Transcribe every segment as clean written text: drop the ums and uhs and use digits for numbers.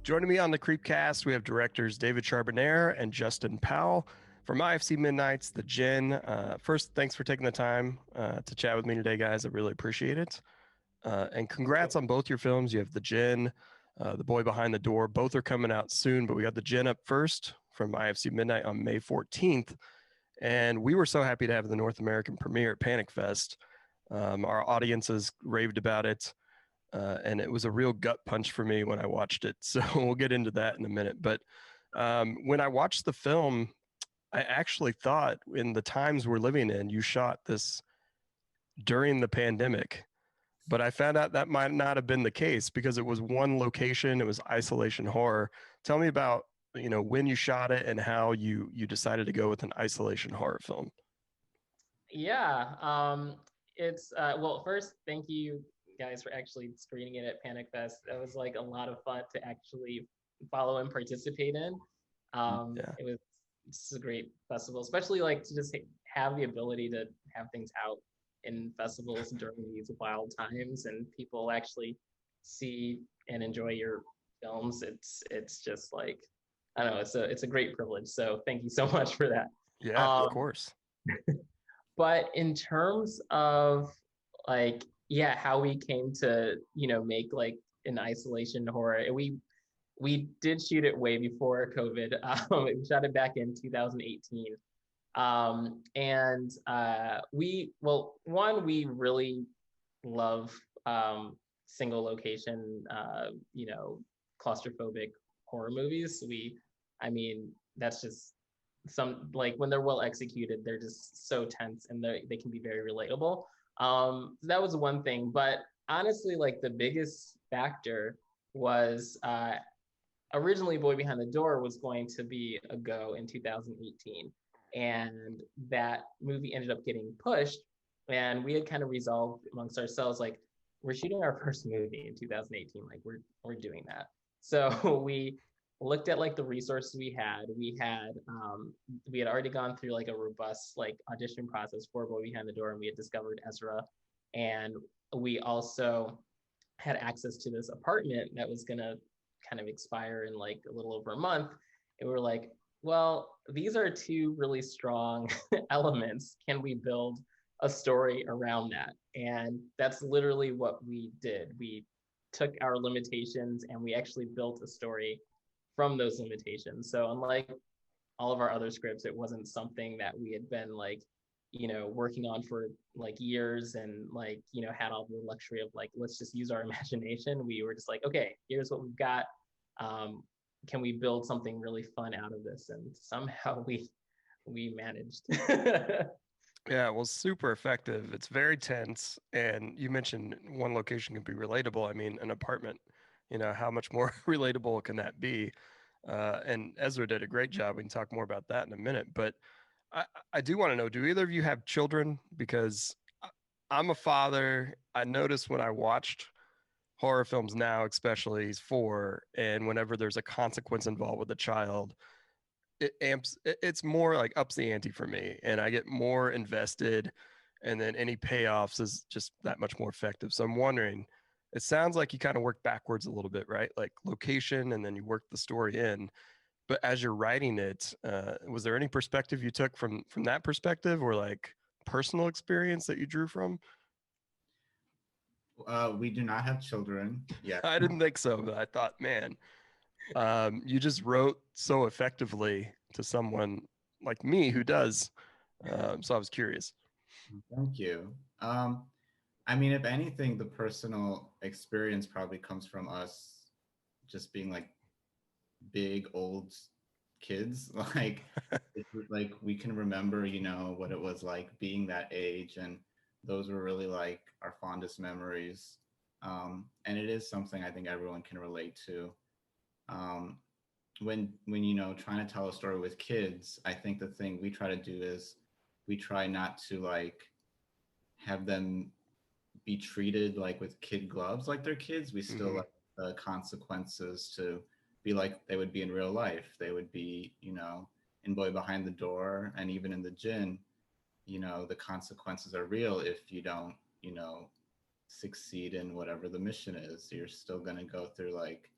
Joining me on the Creepcast, we have directors David Charbonier and Justin Powell from IFC Midnight's The Djinn. First, thanks for taking the time to chat with me today, guys. I really appreciate it. And congrats on both your films. You have The Djinn, The Boy Behind the Door. Both are coming out soon, but we got The Djinn up first from IFC Midnight on May 14th. And we were so happy to have the North American premiere at Panic Fest. Our audiences raved about it. And it was a real gut punch for me when I watched it. So we'll get into that in a minute. But when I watched the film, I actually thought in the times we're living in, you shot this during the pandemic. But I found out that might not have been the case because it was one location. It was isolation horror. Tell me about, when you shot it and how you decided to go with an isolation horror film. Yeah, it's well, first, thank you guys for actually screening it at Panic Fest. That was like a lot of fun to actually follow and participate in. Yeah. It was It's a great festival, especially like to just have the ability to have things out in festivals during these wild times and people actually see and enjoy your films. It's just like I don't know, it's a great privilege. So thank you so much for that. Yeah, of Um, course. but in terms of like, yeah, how we came to, make like an isolation horror, we did shoot it way before COVID. We shot it back in 2018. And we really love single location, claustrophobic horror movies. I mean, that's just some like when they're well executed, they're just so tense and they can be very relatable. So that was one thing, but honestly, like the biggest factor was originally Boy Behind the Door was going to be a go in 2018, and that movie ended up getting pushed. And we had kind of resolved amongst ourselves, like we're shooting our first movie in 2018, like we're doing that. So we looked at like the resources we had already gone through like a robust like audition process for Boy Behind the Door, and we had discovered Ezra, and we also had access to this apartment that was gonna kind of expire in like a little over a month. And we were like, well, these are two really strong elements. Can we build a story around that? And that's literally what we did. We took our limitations and we actually built a story from those limitations. So unlike all of our other scripts, it wasn't something that we had been like, working on for like years and like, had all the luxury of like, let's just use our imagination. We were just like, okay, here's what we've got. Um, can we build something really fun out of this? And somehow we managed. Yeah, well, super effective. It's very tense. And you mentioned one location can be relatable. I mean, an apartment, how much more relatable can that be? And Ezra did a great job. We can talk more about that in a minute. But I do want to know, do either of you have children? Because I'm a father. I notice when I watched horror films now, especially he's 4, and whenever there's a consequence involved with a child, it's more like ups the ante for me and I get more invested, and then any payoffs is just that much more effective. So I'm wondering, it sounds like you kind of work backwards a little bit, right? Like location and then you work the story in. But as you're writing it, was there any perspective you took from that perspective, or like personal experience that you drew from? We do not have children yet. I didn't think so, but I thought, man, you just wrote so effectively to someone like me who does. So I was curious. Thank you. I mean, if anything, the personal experience probably comes from us just being like big old kids. Like we can remember, what it was like being that age, and those were really like our fondest memories. And it is something I think everyone can relate to. Um, when trying to tell a story with kids, I think the thing we try to do is we try not to like have them be treated like with kid gloves like they're kids. We still Hmm. like the consequences to be like they would be in real life. They would be, in Boy Behind the Door, and even in The Djinn, the consequences are real if you don't, succeed in whatever the mission is. You're still going to go through like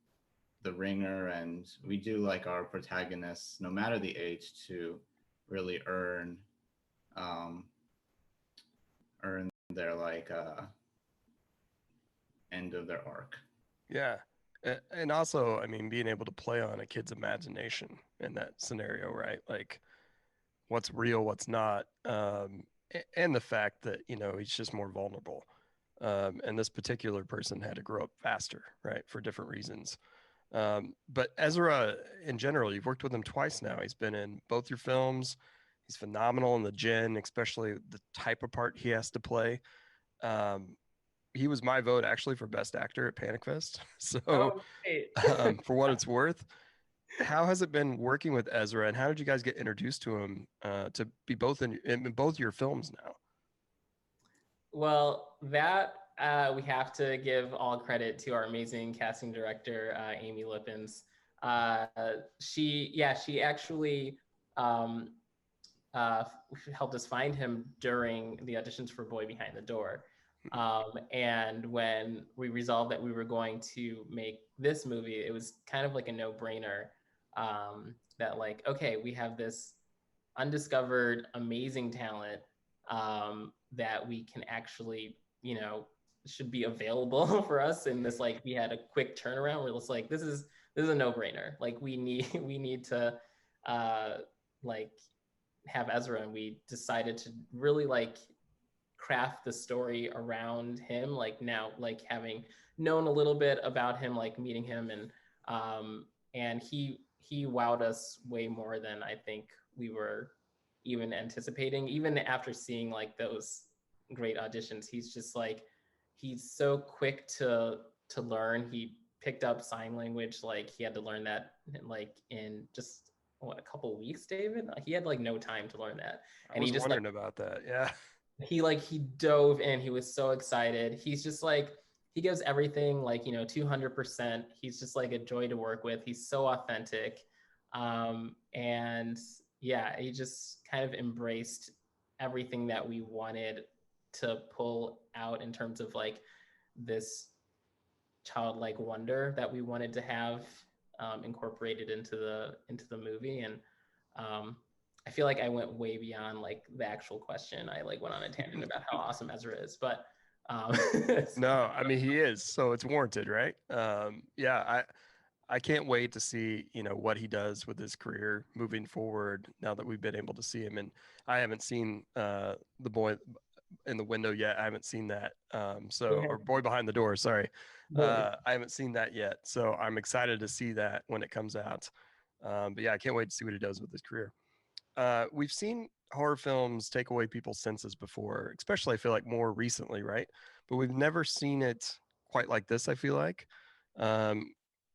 the ringer, and we do like our protagonists, no matter the age, to really earn their like end of their arc. Yeah. And also, I mean, being able to play on a kid's imagination in that scenario, right? Like what's real, what's not. And the fact that, you know, he's just more vulnerable. And this particular person had to grow up faster, right? For different reasons. But Ezra, in general, you've worked with him twice now. He's been in both your films. He's phenomenal in the Djinn, especially the type of part he has to play. Um, he was my vote actually for best actor at Panic Fest. So, Oh, great. for what it's worth, how has it been working with Ezra, and how did you guys get introduced to him to be both in both your films now? Well, that we have to give all credit to our amazing casting director, Amy Lippens. She actually um, uh, helped us find him during the auditions for Boy Behind the Door. And when we resolved that we were going to make this movie, it was kind of like a no-brainer that like, okay, we have this undiscovered amazing talent that we can actually, you know, should be available for us. And this, like, we had a quick turnaround where it's like, this is a no-brainer. Like we need to like have Ezra, and we decided to really like craft the story around him. Like now, like having known a little bit about him, like meeting him, and he wowed us way more than I think we were even anticipating. Even after seeing like those great auditions, he's just like he's so quick to learn. He picked up sign language, like he had to learn that like in just what, a couple weeks, David. He had like no time to learn that, I and was he just wondering about that. Yeah. he dove in. He was so excited. He's just like he gives everything like, you know, 200%. He's just like a joy to work with. He's so authentic. And yeah, he just kind of embraced everything that we wanted to pull out in terms of like this childlike wonder that we wanted to have incorporated into the movie. And I feel like I went way beyond like the actual question. I like went on a tangent about how awesome Ezra is, but No, I mean he is, so it's warranted, right? Yeah, I can't wait to see, you know, what he does with his career moving forward now that we've been able to see him. And I haven't seen the boy in the window yet. I haven't seen that. Or Boy Behind the Door, sorry. I haven't seen that yet. So I'm excited to see that when it comes out. But yeah, I can't wait to see what he does with his career. We've seen horror films take away people's senses before, especially I feel like more recently, right? But we've never seen it quite like this, I feel like. Um,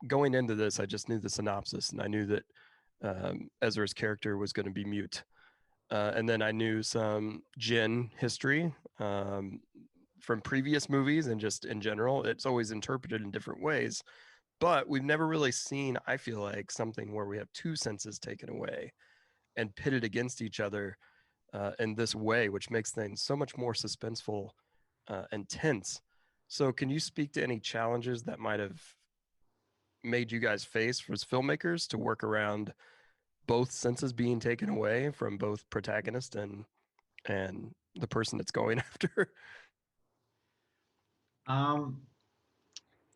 Going into this, I just knew the synopsis and I knew that Ezra's character was going to be mute. And then I knew some Djinn history from previous movies and just in general. It's always interpreted in different ways. But we've never really seen, I feel like, something where we have two senses taken away and pitted against each other in this way, which makes things so much more suspenseful and tense. So, can you speak to any challenges that might have made you guys face as filmmakers to work around both senses being taken away from both protagonist and the person that's going after? Um,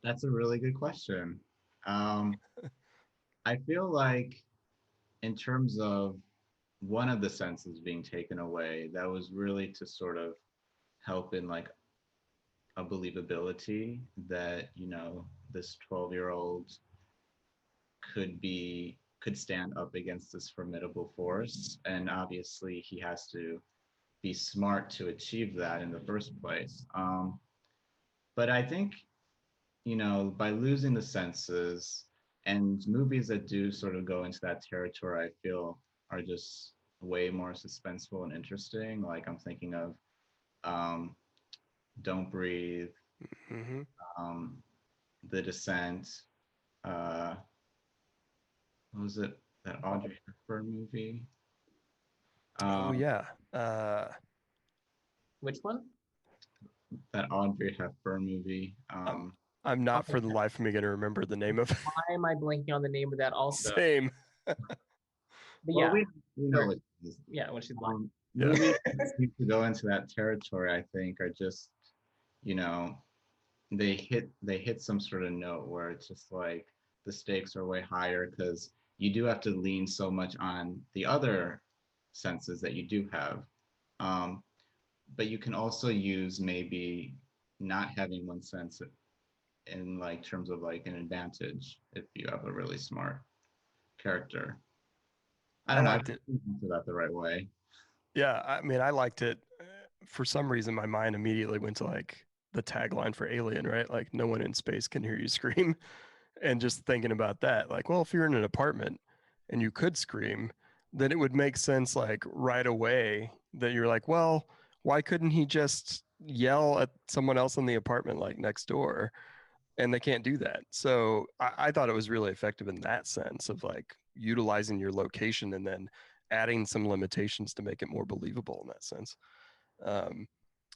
that's a really good question. Um, I feel like in terms of one of the senses being taken away, that was really to sort of help in like a believability that, you know, this 12-year-old could stand up against this formidable force. And obviously he has to be smart to achieve that in the first place. But I think, you know, by losing the senses, and movies that do sort of go into that territory, I feel are just way more suspenseful and interesting. Like I'm thinking of Don't Breathe, Mm-hmm. um, The Descent, uh, what was it? That Audrey Hepburn movie? Oh Um, yeah. which one? that Audrey Hepburn movie. I'm I'm not for the life of me going to remember the name of it. Why am I blanking on the name of that also? Same. But Well, yeah, we know what it is. yeah, when she's blind. Yeah. Movies that seem to go into that territory, I think, are just, you know, they hit some sort of note where it's just like the stakes are way higher because you do have to lean so much on the other senses that you do have. But you can also use maybe not having one sense in like terms of like an advantage if you have a really smart character. I don't know. I liked it. didn't answer that the right way. Yeah, I mean, I liked it. For some reason, my mind immediately went to like the tagline for Alien, right? Like, no one in space can hear you scream. And just thinking about that, like, well, if you're in an apartment and you could scream, then it would make sense, like, right away that you're like, well, why couldn't he just yell at someone else in the apartment, like next door? And they can't do that. So I thought it was really effective in that sense of like utilizing your location and then adding some limitations to make it more believable in that sense. I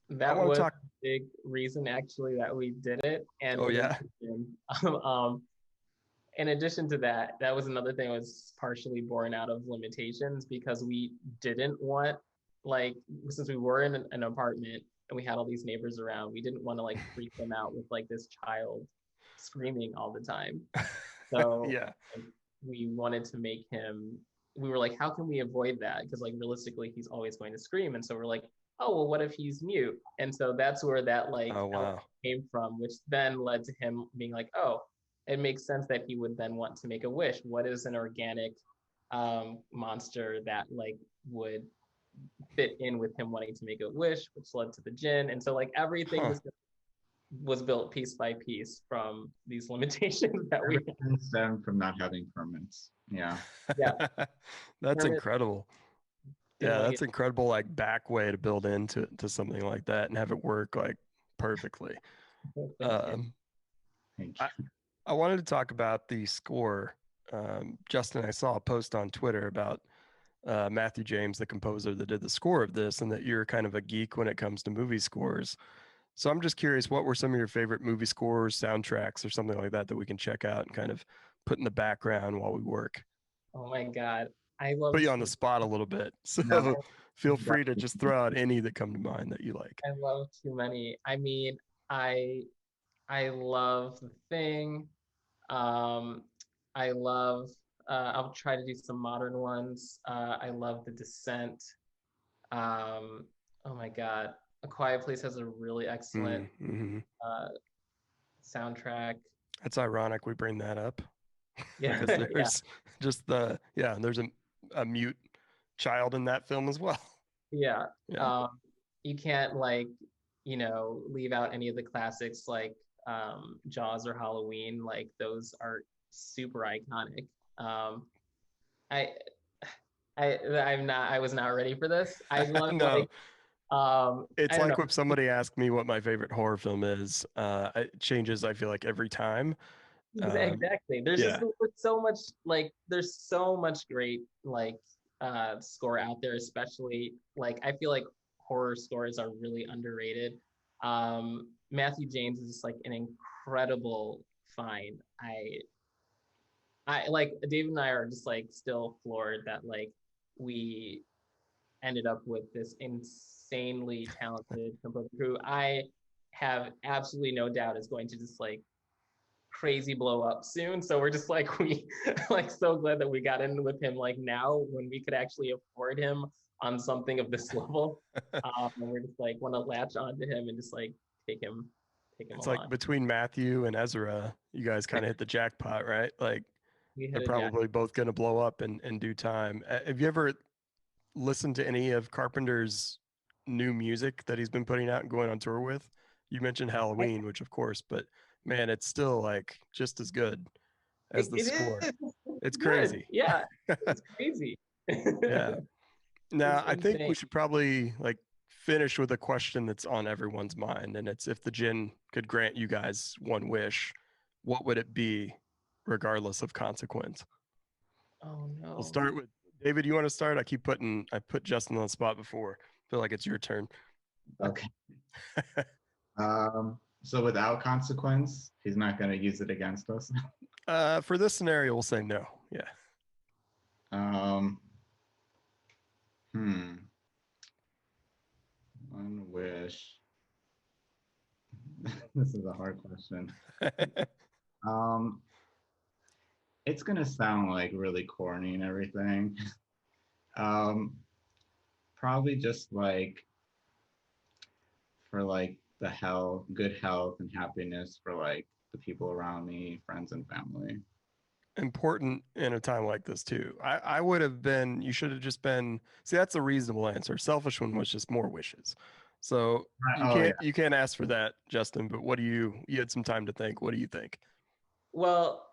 That want was to talk. a big reason actually that we did it. And Oh, yeah. in addition to that, that was another thing that was partially born out of limitations because we didn't want, like, since we were in an apartment and we had all these neighbors around, we didn't want to like freak them out with like this child screaming all the time. So Yeah. like, we wanted to make him, we were like, how can we avoid that? Because like realistically, he's always going to scream. And so we're like, oh, well, what if he's mute? And so that's where that like Oh, wow. came from, which then led to him being like, oh, it makes sense that he would then want to make a wish. What is an organic monster that like would fit in with him wanting to make a wish, which led to the Djinn. And so like everything was built piece by piece from these limitations that we Everything stemmed from not having permits. Yeah. That's Permit- incredible. Yeah, that's incredible, like back way to build into something like that and have it work like perfectly. Thank you. I wanted to talk about the score. Justin, I saw a post on Twitter about Matthew James, the composer that did the score of this, and that you're kind of a geek when it comes to movie scores. So I'm just curious, what were some of your favorite movie scores, soundtracks, or something like that that we can check out and kind of put in the background while we work? Oh my God. I love Put you on the spot a little bit. So feel free to just throw out any that come to mind that you like. I love too many. I mean, I love The Thing. I love I'll try to do some modern ones. I love The Descent. Oh my God. A Quiet Place has a really excellent soundtrack. That's ironic we bring that up. Yeah. Because there's just there's a mute child in that film as well. Yeah. You can't like, leave out any of the classics like Jaws or Halloween. Like those are super iconic. I was not ready for this. I love No. It's like know. if somebody asked me what my favorite horror film is, it changes, I feel like, every time. Exactly. There's so much there's so much great score out there, especially like I feel like horror scores are really underrated. Matthew James is just like an incredible find. I like David and I are just like still floored that like we ended up with this insanely talented composer who I have absolutely no doubt is going to just like crazy blow up soon. So we're just like we like so glad that we got in with him like now when we could actually afford him on something of this level. And we're just like want to latch onto him and just like take him it's along. like between Matthew and Ezra, you guys kind of hit the jackpot, right? Like they're probably both going to blow up in due time. Have you ever listened to any of Carpenter's new music that he's been putting out and going on tour with? You mentioned Halloween, which of course, but man, it's still like just as good as the score. It's crazy. Yeah, it's crazy. Yeah. Now, I think we should probably like finish with a question that's on everyone's mind, and it's if the Djinn could grant you guys one wish, what would it be, regardless of consequence? Oh no. We'll start with David. You want to start? I put Justin on the spot before. I feel like it's your turn. Okay. So without consequence, he's not going to use it against us. For this scenario, we'll say no. Yeah. Um, One wish. This is a hard question. It's gonna sound like really corny and everything. Probably just like for like the health, good health and happiness for like the people around me, friends and family. Important in a time like this too. I would have been, you should have just been, see, that's a reasonable answer. Selfish one was just more wishes. So you can't ask for that, Justin, but what do you had some time to think. What do you think? Well,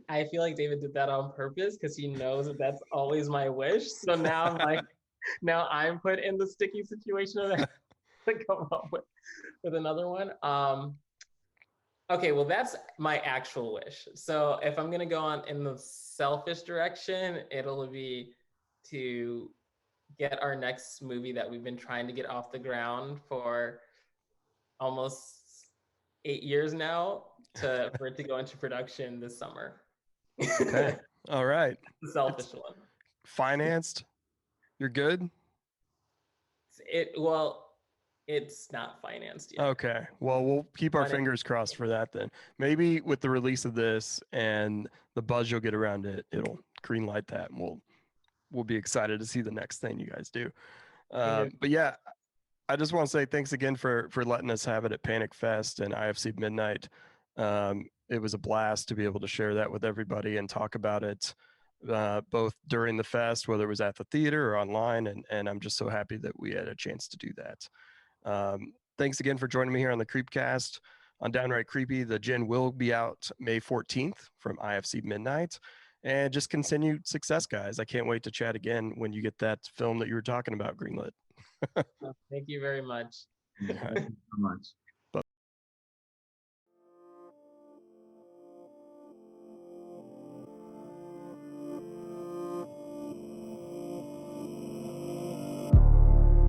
I feel like David did that on purpose because he knows that that's always my wish. So now I'm like, now I'm put in the sticky situation of having to come up with another one. Okay, well, that's my actual wish. So if I'm gonna go on in the selfish direction, it'll be to get our next movie that we've been trying to get off the ground for almost 8 years now for it to go into production this summer. Okay. All right. The selfish one. Financed? You're good? It's not financed yet. Okay. Well, we'll keep our fingers crossed for that then. Maybe with the release of this and the buzz you'll get around it, it'll green light that, and we'll be excited to see the next thing you guys do. But yeah, I just want to say thanks again for letting us have it at Panic Fest and IFC Midnight. It was a blast to be able to share that with everybody and talk about it, both during the fest, whether it was at the theater or online. And I'm just so happy that we had a chance to do that. Thanks again for joining me here on the Creepcast. On Downright Creepy, the Djinn will be out May 14th from IFC Midnight. And just continued success, guys. I can't wait to chat again when you get that film that you were talking about greenlit. Thank you very much. Thank you so much.